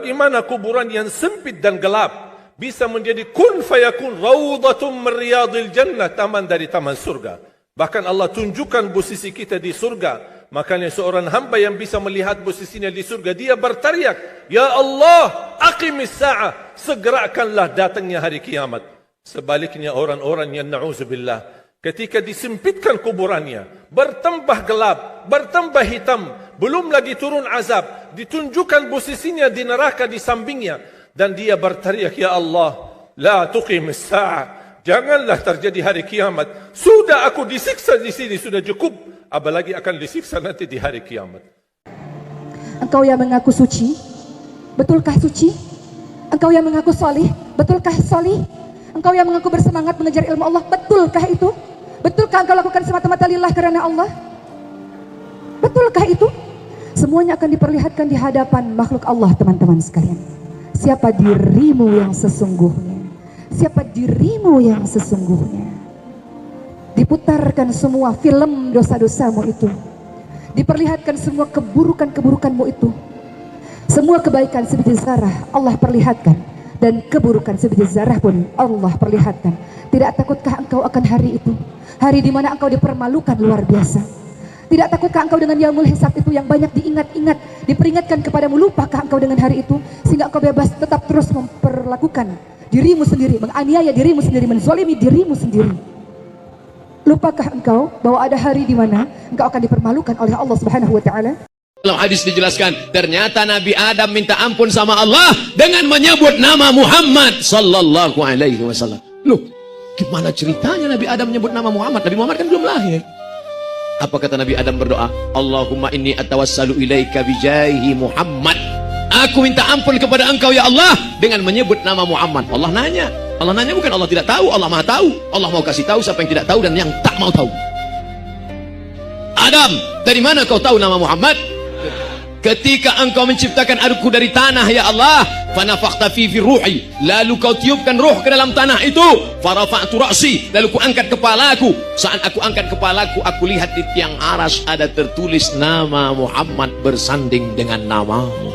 bagaimana kuburan yang sempit dan gelap bisa menjadi kun fayakun raudhatun min riyadil jannah, taman dari taman surga. Bahkan Allah tunjukkan posisi kita di surga. Makanya seorang hamba yang bisa melihat posisinya di surga, dia berteriak, "Ya Allah, aqimis sa'ah," segerakanlah datangnya hari kiamat. Sebaliknya orang-orang yang na'udzubillah, ketika disempitkan kuburannya, bertambah gelap, bertambah hitam, belum lagi turun azab, ditunjukkan posisinya di neraka di sampingnya, dan dia berteriak, "Ya Allah, la tuqimis sa'ah." Janganlah terjadi hari kiamat. Sudah aku disiksa di sini, sudah cukup. Apalagi akan disiksa nanti di hari kiamat. Engkau yang mengaku suci, betulkah suci? Engkau yang mengaku solih, betulkah solih? Engkau yang mengaku bersemangat mengejar ilmu Allah, betulkah itu? Betulkah engkau lakukan semata-mata lillah karena Allah? Betulkah itu? Semuanya akan diperlihatkan di hadapan makhluk Allah, teman-teman sekalian. Siapa dirimu yang sesungguhnya? Siapa dirimu yang sesungguhnya? Diputarkan semua film dosa-dosamu itu, diperlihatkan semua keburukan-keburukanmu itu. Semua kebaikan sebiji zarah Allah perlihatkan, dan keburukan sebiji zarah pun Allah perlihatkan. Tidak takutkah engkau akan hari itu? Hari di mana engkau dipermalukan luar biasa. Tidak takutkah engkau dengan yaumul hisab itu yang banyak diingat-ingat, diperingatkan kepadamu? Lupakah engkau dengan hari itu sehingga engkau bebas tetap terus memperlakukan dirimu sendiri, menganiaya dirimu sendiri, menzalimi dirimu sendiri? Lupakah engkau bahwa ada hari di mana engkau akan dipermalukan oleh Allah Subhanahu wa taala? Dalam hadis dijelaskan, ternyata Nabi Adam minta ampun sama Allah dengan menyebut nama Muhammad sallallahu alaihi wasallam. Loh, gimana ceritanya Nabi Adam menyebut nama Muhammad? Nabi Muhammad kan belum lahir. Apa kata Nabi Adam berdoa? Allahumma inni atawassalu ilaika bijahi Muhammad. Aku minta ampun kepada engkau ya Allah dengan menyebut nama Muhammad. Allah nanya bukan Allah tidak tahu, Allah maha tahu. Allah mau kasih tahu siapa yang tidak tahu dan yang tak mau tahu. Adam, dari mana kau tahu nama Muhammad? Ketika engkau menciptakan aku dari tanah ya Allah, fanafakhta fi ruhi, lalu kau tiupkan ruh ke dalam tanah itu, farafa'tu ra'si, lalu ku angkat kepalaku. Saat aku angkat kepalaku, aku lihat di tiang aras ada tertulis nama Muhammad bersanding dengan namamu.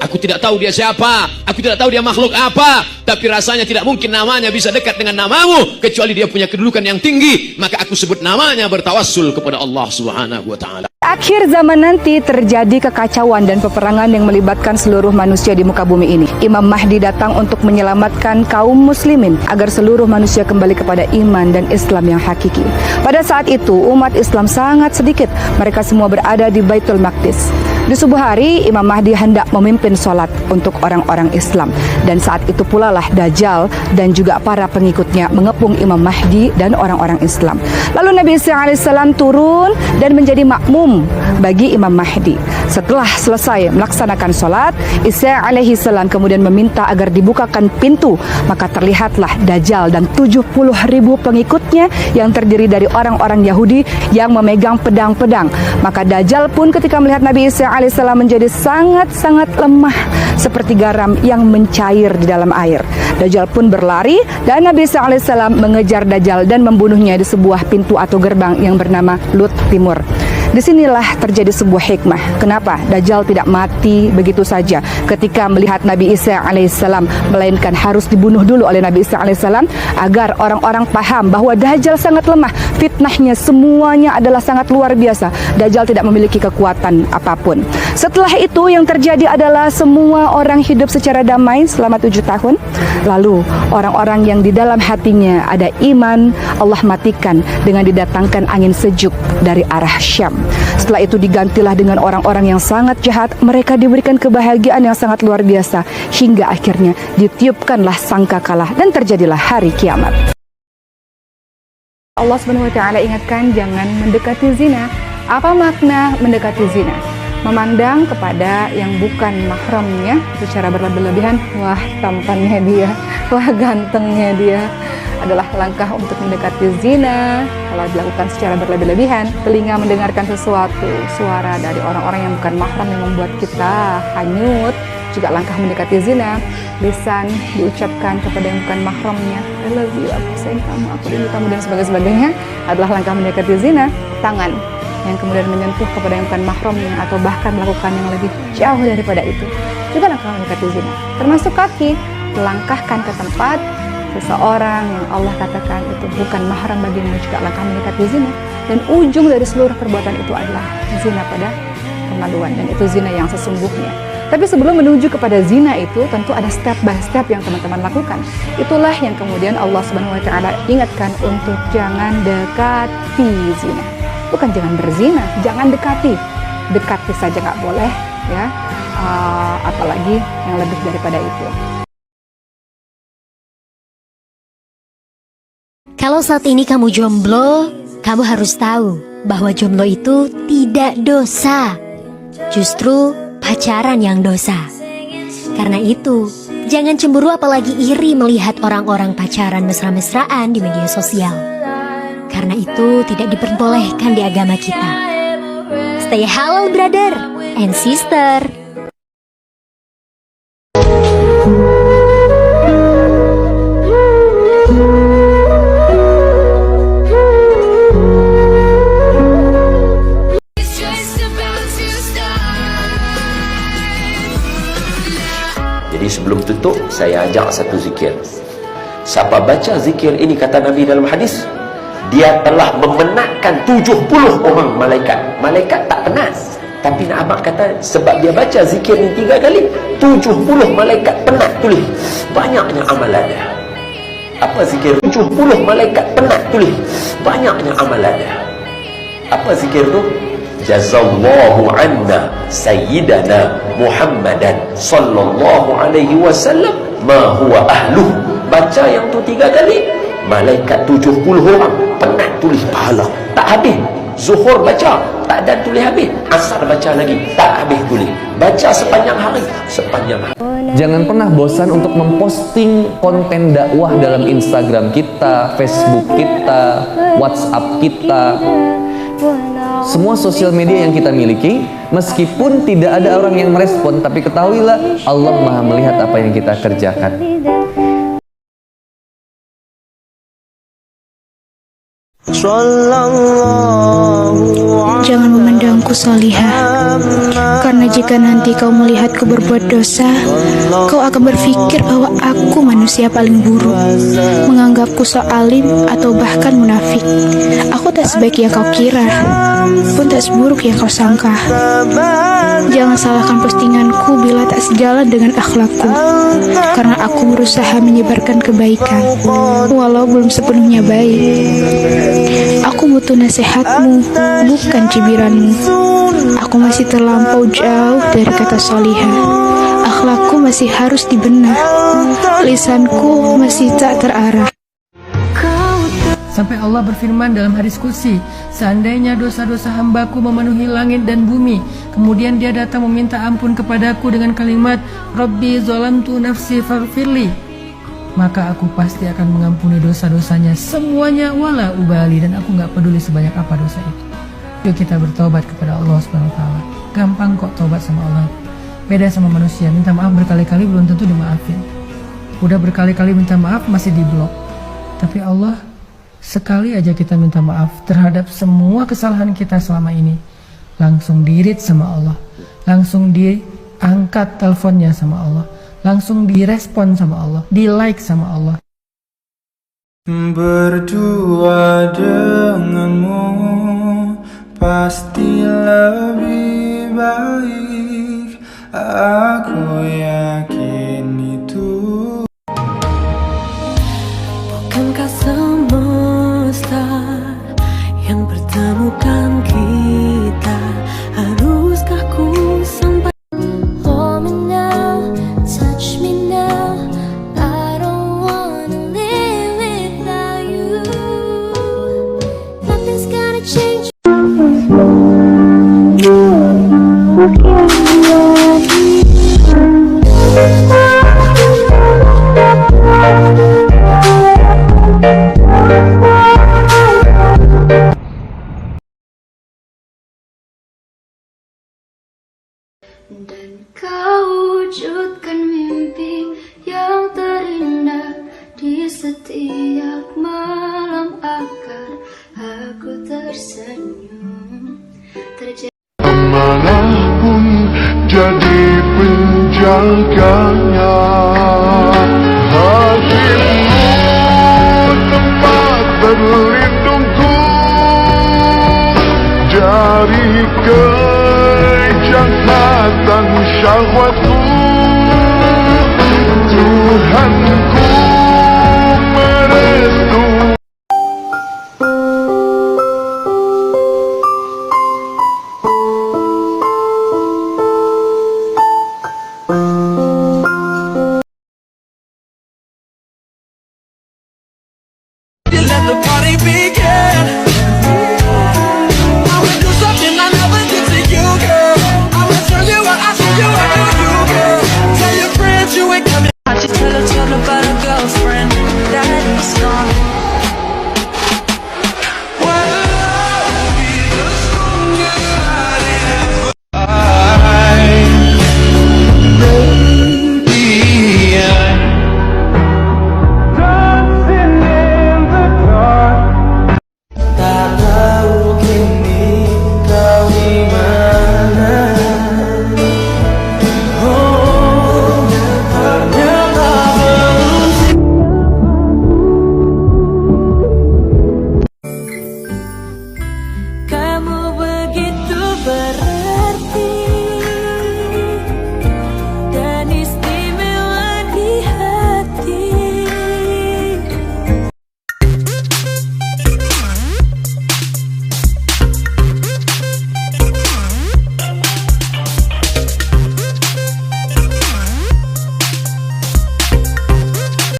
Aku tidak tahu dia siapa, aku tidak tahu dia makhluk apa, tapi rasanya tidak mungkin namanya bisa dekat dengan namamu kecuali dia punya kedudukan yang tinggi. Maka aku sebut namanya, bertawassul kepada Allah Subhanahu wa taala. Akhir zaman nanti terjadi kekacauan dan peperangan yang melibatkan seluruh manusia di muka bumi ini. Imam Mahdi datang untuk menyelamatkan kaum muslimin agar seluruh manusia kembali kepada iman dan Islam yang hakiki. Pada saat itu umat Islam sangat sedikit. Mereka semua berada di Baitul Maqdis. Di subuh hari Imam Mahdi hendak memimpin sholat untuk orang-orang Islam, dan saat itu pula lah Dajjal dan juga para pengikutnya mengepung Imam Mahdi dan orang-orang Islam. Lalu Nabi Isa alaihissalam turun dan menjadi makmum bagi Imam Mahdi. Setelah selesai melaksanakan sholat, Isa alaihissalam kemudian meminta agar dibukakan pintu. Maka terlihatlah Dajjal dan 70.000 pengikutnya yang terdiri dari orang-orang Yahudi yang memegang pedang-pedang. Maka Dajjal pun ketika melihat Nabi Isa alaihissalam menjadi sangat-sangat lemah seperti garam yang mencair di dalam air. Dajjal pun berlari dan Nabi Isa alaihissalam mengejar Dajjal dan membunuhnya di sebuah pintu atau gerbang yang bernama Lut Timur. Disinilah terjadi sebuah hikmah. Kenapa Dajjal tidak mati begitu saja ketika melihat Nabi Isa alaihissalam, melainkan harus dibunuh dulu oleh Nabi Isa alaihissalam agar orang-orang paham bahwa Dajjal sangat lemah. Fitnahnya semuanya adalah sangat luar biasa. Dajjal tidak memiliki kekuatan apapun. Setelah itu yang terjadi adalah semua orang hidup secara damai selama 7 tahun. Lalu orang-orang yang di dalam hatinya ada iman, Allah matikan dengan didatangkan angin sejuk dari arah Syam. Setelah itu digantilah dengan orang-orang yang sangat jahat. Mereka diberikan kebahagiaan yang sangat luar biasa, hingga akhirnya ditiupkanlah sangkakala dan terjadilah hari kiamat. Allah Subhanahu wa taala ingatkan jangan mendekati zina. Apa makna mendekati zina? Memandang kepada yang bukan mahramnya secara berlebih-lebihan. Wah, tampannya dia, wah gantengnya dia, adalah langkah untuk mendekati zina. Kalau dilakukan secara berlebih-lebihan, telinga mendengarkan sesuatu, suara dari orang-orang yang bukan mahram yang membuat kita hanyut, juga langkah mendekati zina. Lisan diucapkan kepada yang bukan mahramnya, I love you, aku sayang kamu, aku rindu kamu, dan sebagainya adalah langkah mendekati zina. Tangan yang kemudian menyentuh kepada yang bukan mahramnya atau bahkan melakukan yang lebih jauh daripada itu juga akan mendekati zina. Termasuk kaki, melangkahkan ke tempat seseorang yang Allah katakan itu bukan mahram bagimu juga langkah mendekati zina. Dan ujung dari seluruh perbuatan itu adalah zina pada kemaluan, dan itu zina yang sesungguhnya. Tapi sebelum menuju kepada zina itu tentu ada step by step yang teman-teman lakukan. Itulah yang kemudian Allah Subhanahu wa taala ingatkan untuk jangan dekati zina. Bukan jangan berzina, jangan dekati. Dekati saja nggak boleh, ya. Apalagi yang lebih daripada itu. Kalau saat ini kamu jomblo, kamu harus tahu bahwa jomblo itu tidak dosa. Justru pacaran yang dosa. Karena itu, jangan cemburu apalagi iri melihat orang-orang pacaran mesra-mesraan di media sosial. Karena itu tidak diperbolehkan di agama kita. Stay halal brother and sister. Jadi sebelum tutup, saya ajak satu zikir. Siapa baca zikir ini, kata Nabi dalam hadis, dia telah memenatkan 70 orang malaikat. Malaikat tak penat, tapi nak abang kata sebab dia baca zikir ini 3 kali, 70 malaikat penat tulis banyaknya amalan dia. Apa zikir? 70 malaikat penat tulis banyaknya amalan dia. Apa zikir tu? Jazallahu anna sayyidana Muhammadan sallallahu alaihi wasallam ma huwa ahluh. Baca yang tu 3 kali, malaikat 70 orang penat tulis pahala. Tak habis. Zuhur baca, tak ada tulis habis. Asar baca lagi, tak habis tulis. Baca sepanjang hari, sepanjang hari. Jangan pernah bosan untuk memposting konten dakwah dalam Instagram kita, Facebook kita, WhatsApp kita, semua sosial media yang kita miliki. Meskipun tidak ada orang yang merespon, tapi ketahuilah Allah Maha melihat apa yang kita kerjakan. Jangan memandangku salihah, karena jika nanti kau melihatku berbuat dosa, kau akan berpikir bahwa aku manusia paling buruk, menganggapku so alim atau bahkan munafik. Aku tak sebaik yang kau kira, pun tak seburuk yang kau sangka. Jangan salahkan postinganku bila tak sejalan dengan akhlakku, karena aku berusaha menyebarkan kebaikan, walau belum sepenuhnya baik. Aku butuh nasihatmu, bukan cibiranmu. Aku masih terlampau jauh dari kata salihah. Akhlakku masih harus dibenah. Lisanku masih tak terarah. Sampai Allah berfirman dalam hadis qudsi, seandainya dosa-dosa hambaku memenuhi langit dan bumi, kemudian dia datang meminta ampun kepadaku dengan kalimat Rabbi zalamtu nafsi faghfirli, maka aku pasti akan mengampuni dosa-dosanya semuanya wala ubali, dan aku gak peduli sebanyak apa dosa itu. Yuk kita bertobat kepada Allah Subhanahu wa taala. Gampang kok tobat sama Allah. Beda sama manusia, minta maaf berkali-kali belum tentu dimaafin. Udah berkali-kali minta maaf masih diblok. Tapi Allah, sekali aja kita minta maaf terhadap semua kesalahan kita selama ini, langsung di-read sama Allah, langsung diangkat teleponnya sama Allah, langsung direspon sama Allah, di-like sama Allah. Berdua denganmu pasti lebih baik, aku yakin itu. Bukankah semesta yang pertemukan kita, haruskah ku sampai? Hold me now, touch me now, I don't wanna live without you. Nothing's gonna change. jaganya. Hatimu tempat berlindungku dari kejahatan syahwatku. Tuhanku merestui. Let the party begin.